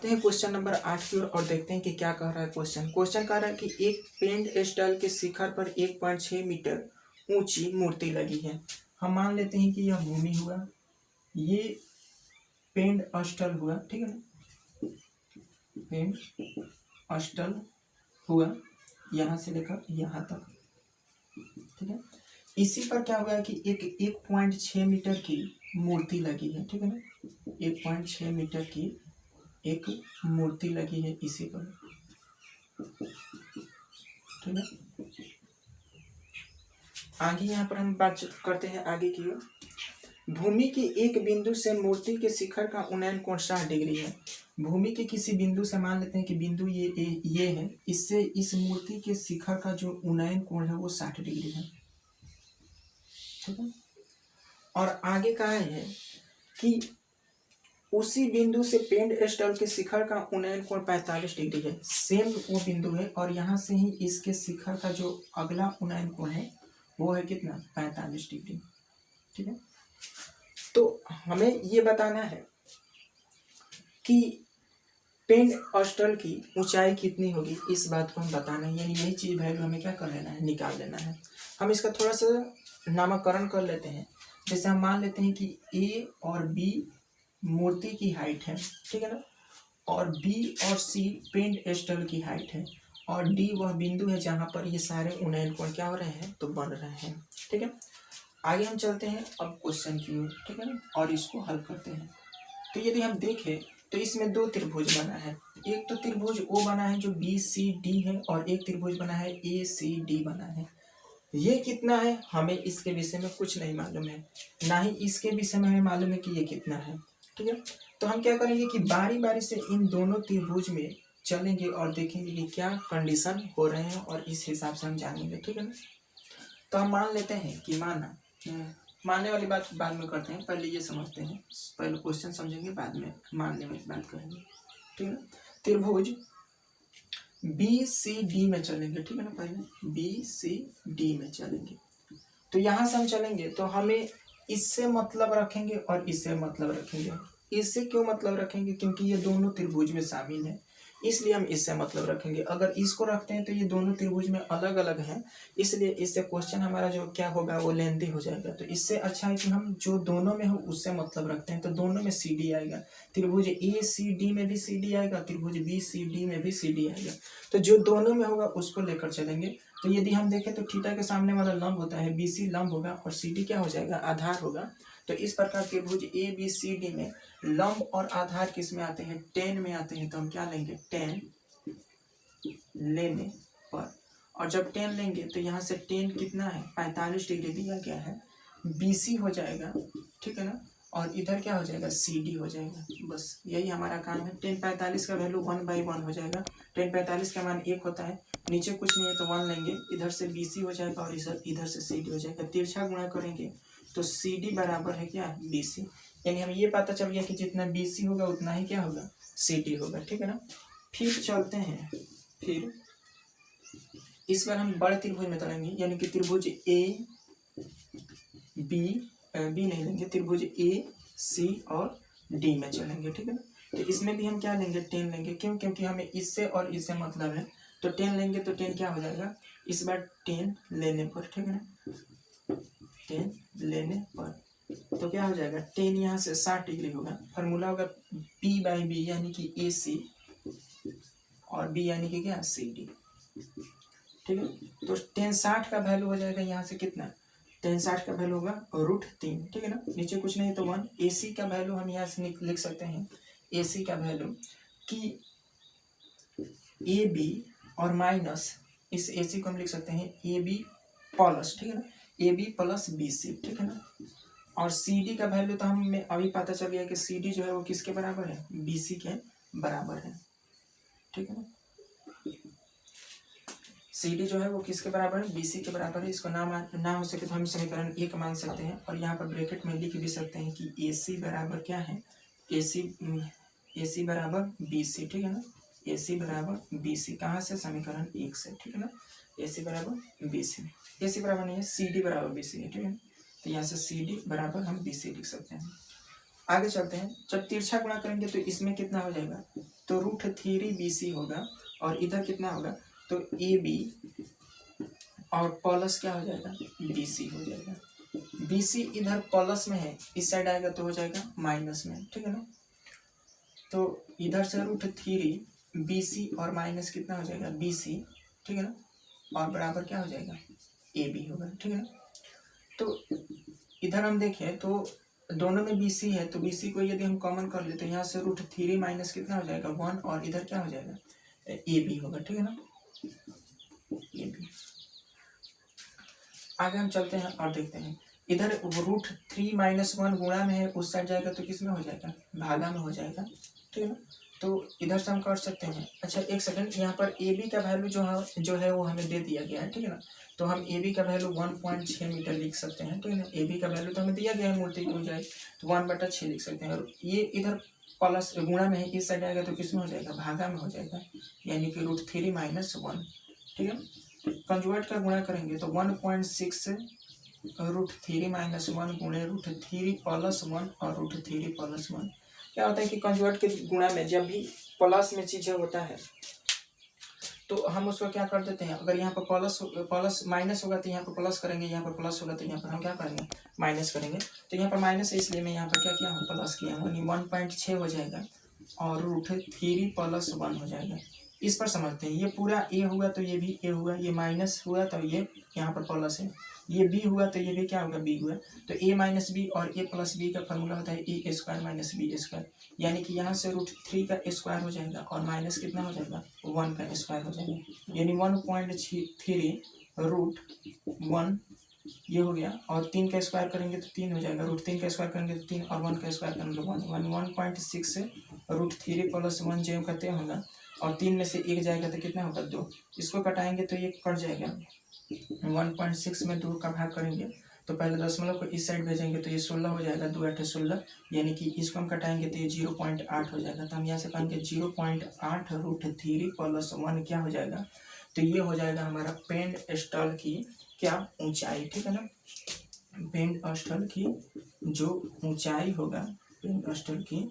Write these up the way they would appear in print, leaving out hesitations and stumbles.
बढ़ते हैं question number 8 की ओर और देखते हैं कि क्या कह रहा है क्वेश्चन। क्वेश्चन कह रहा है कि एक पेंट स्टॉल के शिखर पर 1.6 मीटर ऊंची मूर्ति लगी है। हम मान लेते हैं कि यह भूमि हुआ, ये पेंट स्टॉल हुआ, ठीक है ना, पेंट स्टॉल हुआ यहाँ से लेकर यहाँ तक, ठीक है। इसी पर क्या हुआ है कि एक 1.6 मीटर की मूर्ति लगी है, ठीक है ना, 1.6 मीटर की एक मूर्ति लगी है इसी पर, ठीक है। आगे यहाँ पर हम बात करते हैं आगे की ओर। भूमि के एक बिंदु से मूर्ति के शिखर का उन्नयन कोण 60 डिग्री है। भूमि के किसी बिंदु से मान लेते हैं कि बिंदु ये है, इससे इस मूर्ति के शिखर का जो उन्नयन कोण है वो 60 डिग्री है, ठीक है। और आगे कहा है कि उसी बिंदु से पेंट स्टॉल के शिखर का उन्नयन कोण 45 डिग्री है। सेम वो बिंदु है और यहाँ से ही इसके शिखर का जो अगला उन्नयन कोण है वो है कितना, 45 डिग्री, ठीक है। तो हमें ये बताना है कि पेंट स्टॉल की ऊंचाई कितनी होगी, इस बात को हम बताना है, यानी यही चीज वैल्यू हमें क्या कर लेना है, निकाल लेना है। हम इसका थोड़ा सा नामकरण कर लेते हैं। जैसे हम मान लेते हैं कि ए और बी मूर्ति की हाइट है, ठीक है ना, और बी और सी पेंट स्टॉल की हाइट है, और डी वह बिंदु है जहां पर ये सारे उन्नयन कोण क्या हो रहे हैं, तो बन रहे हैं, ठीक है। आगे हम चलते हैं अब क्वेश्चन की ओर, ठीक है ना, और इसको हल करते हैं। तो यदि हम देखें तो इसमें दो त्रिभुज बना है। एक तो त्रिभुज ओ बना है जो बी सी डी है, और एक त्रिभुज बना है ए सी डी बना है। ये कितना है हमें इसके विषय में कुछ नहीं मालूम है, ना ही इसके विषय में हमें मालूम है कि ये कितना है, ठीक है। तो हम क्या करेंगे कि बारी बारी से इन दोनों त्रिभुज में चलेंगे और देखेंगे कि क्या कंडीशन हो रहे हैं, और इस हिसाब से हम जानेंगे, ठीक है ना। तो हम मान लेते हैं कि मानने वाली बात बाद में करते हैं, पहले ये समझते हैं, पहले क्वेश्चन समझेंगे बाद में मानने वाली बात करेंगे, ठीक है। त्रिभुज बी सी डी में चलेंगे, ठीक है ना, पहले बी सी डी में चलेंगे। तो यहाँ से हम चलेंगे तो हमें इससे मतलब रखेंगे और इससे मतलब रखेंगे। इससे क्यों मतलब रखेंगे, क्योंकि ये दोनों त्रिभुज में शामिल है, इसलिए हम इससे मतलब रखेंगे। अगर इसको रखते हैं तो ये दोनों त्रिभुज में अलग अलग हैं, इसलिए इससे क्वेश्चन हमारा जो क्या होगा वो लेंथी हो जाएगा। तो इससे अच्छा है कि हम जो दोनों में हो उससे मतलब रखते हैं। तो दोनों में सी डी आएगा, त्रिभुज ए सी डी में भी सी डी आएगा, त्रिभुज बी सी डी में भी सी डी आएगा। तो जो दोनों में होगा उसको लेकर चलेंगे। तो यदि हम देखें तो थीटा के सामने वाला लंब होता है, बी सी लंब होगा और सी डी क्या हो जाएगा, आधार होगा। तो इस प्रकार त्रिभुज ए बी सी डी में लंब और आधार किस में आते हैं, टेन में आते हैं। तो हम क्या लेंगे, टेन लेने पर, और जब टेन लेंगे तो यहाँ से टेन कितना है, 45 डिग्री दिया गया है, BC हो जाएगा, ठीक है ना, और इधर क्या हो जाएगा, CD हो जाएगा। बस यही हमारा काम है। 10/45 का वैल्यू 1/1 हो जाएगा। 10/45 का मान 1 होता है, नीचे कुछ नहीं है तो 1 लेंगे, इधर से BC हो जाएगा और इधर से CD हो जाएगा। तिरछा गुणा करेंगे तो CD बराबर है क्या, BC। यानी हमें ये पता चल गया कि जितना BC होगा उतना ही क्या होगा, CD होगा, ठीक है ना। फिर चलते हैं, फिर इस बार हम बड़े त्रिभुज में चलेंगे, यानी कि त्रिभुज ए बी नहीं लेंगे, त्रिभुज ए सी और डी में चलेंगे, ठीक है ना। तो इसमें भी हम क्या लेंगे, 10 लेंगे। क्यों, क्योंकि हमें इससे और इससे मतलब है। तो 10 लेंगे तो 10 क्या हो जाएगा, इस बार 10 लेने पर, ठीक है ना, 10 लेने पर तो क्या हो जाएगा, 10 यहाँ से 60 डिग्री होगा। फॉर्मूला होगा P/B यानी कि AC और B यानी कि क्या, CD, ठीक है। तो 10/60 का वैल्यू हो जाएगा यहाँ से कितना, 10/60 का वैल्यू होगा √3, ठीक है ना, नीचे कुछ नहीं तो 1। AC का वैल्यू हम यहाँ से लिख सकते हैं, AC का वैल्यू कि AB और माइनस इस AC को हम लिख सकते हैं AB प्लस, ठीक है ना, AB प्लस BC, ठीक है ना। और CD का वैल्यू तो हमें अभी पता चल गया कि CD जो है वो किसके बराबर है, BC के बराबर है, ठीक है ना। CD जो है वो किसके बराबर है, BC के बराबर है। इसको ना हो सके तो हम समीकरण 1 मान सकते हैं, और यहाँ पर ब्रैकेट में लिख भी सकते हैं कि AC बराबर क्या है, AC बराबर BC, ठीक है ना, AC बराबर BC। कहाँ से, समीकरण 1 से, ठीक है ना, AC बराबर BC। AC बराबर नहीं है, CD बराबर BC है, ठीक है। तो यहाँ से CD बराबर हम BC लिख सकते हैं। आगे चलते हैं। जब तिरछा गुणा करेंगे तो इसमें कितना हो जाएगा, तो √3 BC होगा और इधर कितना होगा, तो AB और प्लस क्या हो जाएगा, BC हो जाएगा। BC इधर प्लस में है, इस साइड आएगा तो हो जाएगा माइनस में, ठीक है ना। तो इधर से √3 BC और माइनस कितना हो जाएगा, BC, ठीक है ना, और बराबर क्या हो जाएगा, AB होगा, ठीक है ना। तो इधर हम देखें तो दोनों में BC है, तो BC को यदि हम कॉमन कर ले तो यहाँ से √3 माइनस कितना हो जाएगा 1 और इधर क्या हो जाएगा, AB होगा, ठीक है ना, AB। आगे हम चलते हैं और देखते हैं, इधर √3 - 1 गुणा में है, उस साइड जाएगा तो किस में हो जाएगा, भागा में हो जाएगा, ठीक है ना। तो इधर से हम कर सकते हैं। अच्छा एक सेकंड, यहाँ पर AB का वैल्यू जो है वो हमें दे दिया गया है, ठीक है ना। तो हम AB का वैल्यू 1.6 मीटर लिख सकते हैं, ठीक है ना। AB का वैल्यू तो हमें दिया गया है मूर्ति की ऊंचाई, तो 1/6 लिख सकते हैं। और ये इधर प्लस गुणा में है, इस साइड आएगा तो किस में हो जाएगा, भागा में हो जाएगा, यानी कि √3 - 1, ठीक है। कंजुगेट का गुणा करेंगे तो 1.6 √3 - 1 गुणे √3 + 1 और √3 + 1। क्या होता है कि कंजुगेट के गुणा में जब भी प्लस में चीजें होता है तो हम उसको क्या कर देते हैं, अगर यहाँ पर प्लस माइनस होगा तो यहाँ पर प्लस करेंगे, यहाँ पर प्लस होगा तो यहाँ पर हम क्या करेंगे, माइनस करेंगे। तो यहाँ पर माइनस है इसलिए मैं यहाँ पर क्या किया हूँ, प्लस किया हूँ, 1.6 हो जाएगा और √3 + 1 हो जाएगा। इस पर समझते हैं, ये पूरा ए हुआ तो ये भी ए हुआ, ये माइनस हुआ तो ये यहाँ पर प्लस है, ये बी हुआ तो ये भी क्या होगा, बी हुआ। तो a - b और a + b का फॉर्मूला होता है a² - b², यानी कि यहाँ से √3 का स्क्वायर हो जाएगा और माइनस कितना हो जाएगा, 1 का स्क्वायर हो जाएगा, यानी 1.3 √1 ये हो गया। और 3 का स्क्वायर करेंगे तो 3 हो जाएगा, √3 का स्क्वायर करेंगे तो 3 और 1 का स्क्वायर करेंगे तो 1, 1.6 √3 + 1 जो करते होगा, और 3 में से 1 जाएगा तो कितना होगा, 2। इसको कटाएंगे तो ये कट जाएगा, 1.6 में 2 का भाग करेंगे तो पहले दशमलव को इस साइड भेजेंगे तो ये 16 हो जाएगा, 2 8 16, यानी कि इसको हम कटाएंगे तो ये 0.8 हो जाएगा। तो हम यहाँ से कहेंगे 0.8 √3 + 1 क्या हो जाएगा, तो ये हो जाएगा हमारा पेंडस्टल की क्या ऊंचाई, ठीक है ना। पेंडस्टल की जो ऊंचाई होगा, पेंडस्टल की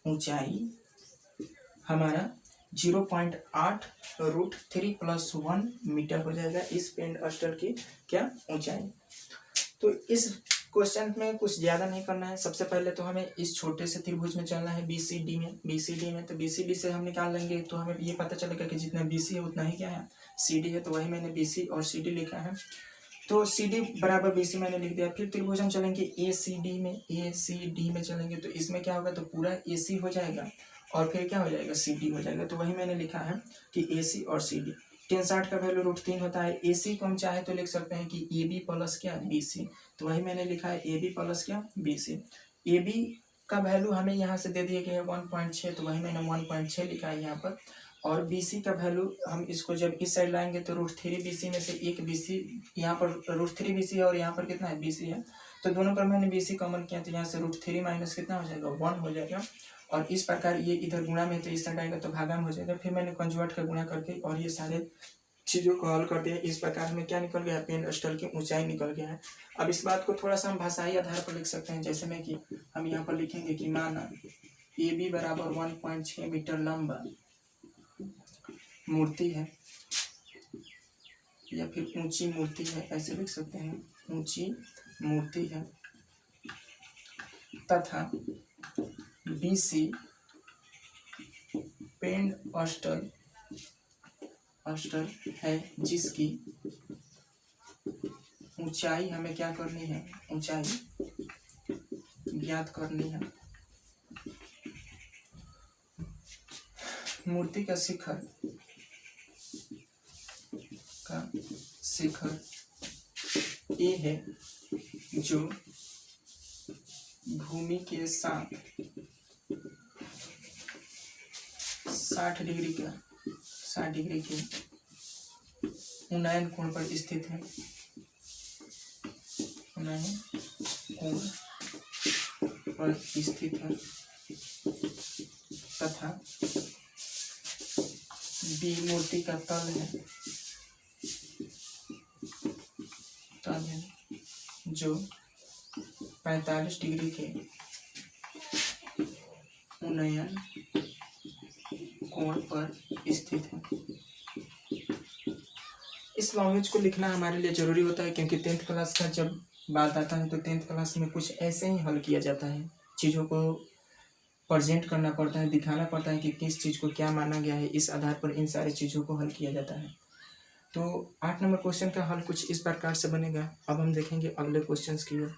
ऊंचाई हमारा 0.8 √3 + 1 मीटर हो जाएगा, इस पेंडस्टल की क्या ऊंचाई। तो इस क्वेश्चन में कुछ ज्यादा नहीं करना है। सबसे पहले तो हमें इस छोटे से त्रिभुज में चलना है, BCD में तो BCD से हम निकाल लेंगे तो हमें ये पता चलेगा कि जितना BC है उतना ही क्या है, CD है। तो वही मैंने BC और CD लिखा है, तो CD = BC मैंने लिख दिया। फिर त्रिभुज हम चलेंगे ACD में चलेंगे तो इसमें क्या होगा, तो पूरा AC हो जाएगा और फिर क्या हो जाएगा, CD हो जाएगा। तो वही मैंने लिखा है कि AC और CD। tan 60 का वैल्यू √3 होता है। AC को हम चाहे तो लिख सकते हैं कि AB + क्या, BC। तो वही मैंने लिखा है AB + क्या, BC। AB का वैल्यू हमें यहाँ से दे दिया गया है 1.6, तो वही मैंने 1.6 लिखा है यहाँ पर। और BC का वैल्यू हम इसको जब इस साइड लाएंगे तो √3 BC में से एक BC, यहाँ पर √3 BC है और यहाँ पर कितना है, BC है। तो दोनों पर मैंने BC कॉमन किया तो यहाँ से √3 माइनस कितना हो जाएगा, 1 हो जाएगा। और इस प्रकार ये इधर गुणा में तो इस साइड आएगा तो भागा में हो जाएगा। फिर मैंने कंजुगेट का गुणा करके और ये सारे चीज़ों को हल कर दिया। इस प्रकार में क्या निकल गया, पेंडस्टल की ऊंचाई निकल गया है। अब इस बात को थोड़ा सा हम भाषाई आधार पर लिख सकते हैं, जैसे में कि हम यहाँ पर लिखेंगे कि माना AB = 1.6 मीटर लंबा मूर्ति है, या फिर ऊंची मूर्ति है, ऐसे लिख सकते हैं, ऊंची मूर्ति है, तथा BC पेंडस्टल है, जिसकी ऊंचाई हमें क्या करनी है, ऊंचाई ज्ञात करनी है। मूर्ति का शिखर ए है, जो भूमि के साथ 60 डिग्री के उन्नयन कोण पर स्थित है, उन्नयन कोण पर स्थित है, तथा बी मूर्ति का तल है जो 45 डिग्री के उन्नयन कोण पर स्थित है। इस लैंग्वेज को लिखना हमारे लिए ज़रूरी होता है, क्योंकि 10th क्लास का जब बात आता है तो 10th क्लास में कुछ ऐसे ही हल किया जाता है, चीज़ों को प्रेजेंट करना पड़ता है, दिखाना पड़ता है कि किस चीज़ को क्या माना गया है, इस आधार पर इन सारी चीज़ों को हल किया जाता है। तो 8 नंबर क्वेश्चन का हल कुछ इस प्रकार से बनेगा। अब हम देखेंगे अगले क्वेश्चंस की ओर।